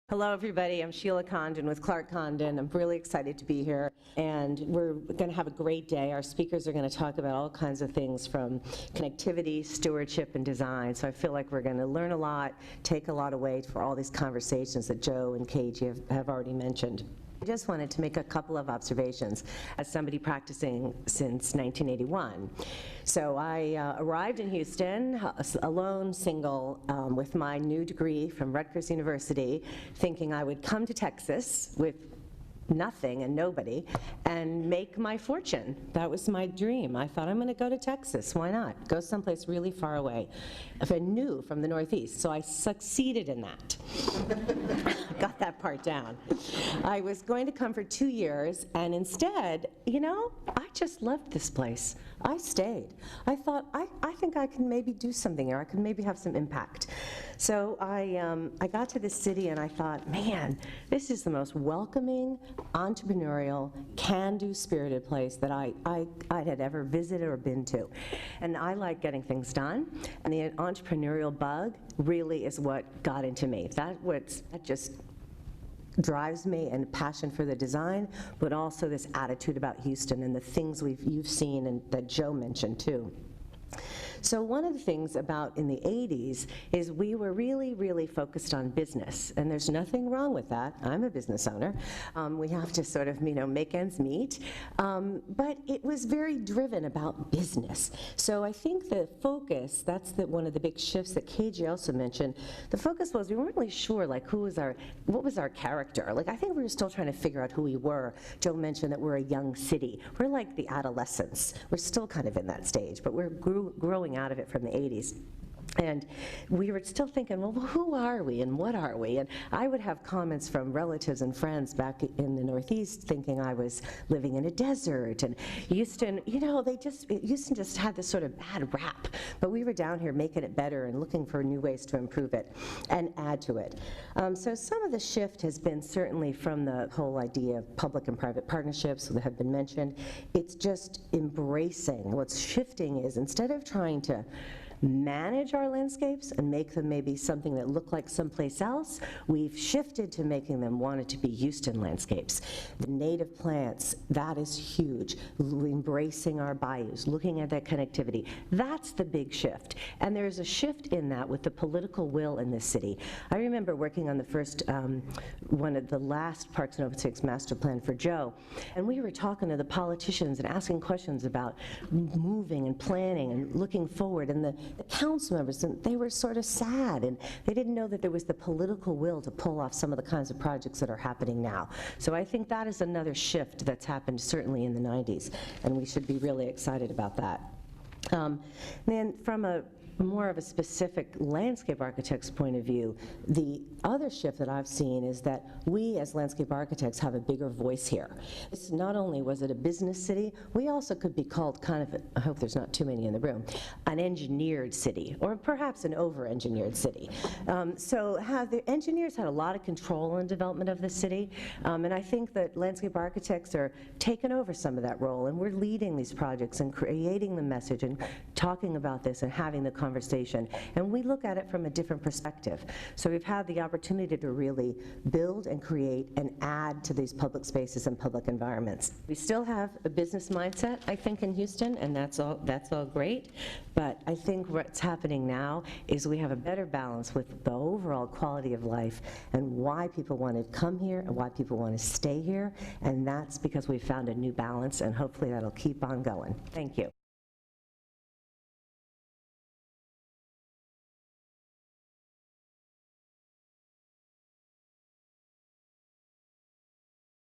Hello everybody, I'm Sheila Condon with Clark Condon. I'm really excited to be here, and we're going to have a great day. Our speakers are going to talk about all kinds of things from connectivity, stewardship, and design. So I feel like we're going to learn a lot, take a lot away for all these conversations that Joe and KG have already mentioned. I just wanted to make a couple of observations as somebody practicing since 1981. So I arrived in Houston, alone, single, with my new degree from Rutgers University, thinking I would come to Texas with nothing and nobody and make my fortune. That was my dream. I thought, I'm going to go to Texas. Why not? Go someplace really far away. If I knew from the Northeast. So I succeeded in that. Got that part down. I was going to come for 2 years, and instead, you know, I just loved this place. I stayed. I thought, I think I can maybe do something here. I can maybe have some impact. So I got to this city and I thought, man, this is the most welcoming, entrepreneurial, can-do spirited place that I had ever visited or been to. And I like getting things done, and the entrepreneurial bug really is what got into me. That just drives me, and passion for the design, but also this attitude about Houston and the things you've seen and that Joe mentioned too. So one of the things about in the 80s is we were really, really focused on business, and there's nothing wrong with that. I'm a business owner. We have to sort of, make ends meet, but it was very driven about business. So I think the focus, that's one of the big shifts that KG also mentioned. The focus was we weren't really sure, like, what was our character? Like, I think we were still trying to figure out who we were. Joe mentioned that we're a young city. We're like the adolescents. We're still kind of in that stage, but we're growing out of it from the 80s. And we were still thinking, well, who are we and what are we? And I would have comments from relatives and friends back in the Northeast thinking I was living in a desert. And Houston, Houston just had this sort of bad rap. But we were down here making it better and looking for new ways to improve it and add to it. So some of the shift has been certainly from the whole idea of public and private partnerships that have been mentioned. It's just embracing. What's shifting is, instead of trying to manage our landscapes and make them maybe something that look like someplace else, we've shifted to making them want it to be Houston landscapes. The native plants, that is huge. Embracing our bayous, looking at that connectivity, that's the big shift. And there's a shift in that with the political will in this city. I remember working on the first, one of the last Parks and Open Space Master Plan for Joe, and we were talking to the politicians and asking questions about moving and planning and looking forward, and the council members, and they were sort of sad, and they didn't know that there was the political will to pull off some of the kinds of projects that are happening now. So I think that is another shift that's happened certainly in the 90s, and we should be really excited about that. Then from a more of a specific landscape architect's point of view, the other shift that I've seen is that we as landscape architects have a bigger voice here. It's not only was it a business city, we also could be called kind of, I hope there's not too many in the room, an engineered city, or perhaps an over-engineered city. So the engineers had a lot of control in development of the city, and I think that landscape architects are taking over some of that role, and we're leading these projects and creating the message and talking about this and having the conversation, and we look at it from a different perspective. So we've had the opportunity to really build and create and add to these public spaces and public environments. We still have a business mindset, I think, in Houston, and that's all great, but I think what's happening now is we have a better balance with the overall quality of life and why people want to come here and why people want to stay here, and that's because we've found a new balance, and hopefully that'll keep on going. Thank you.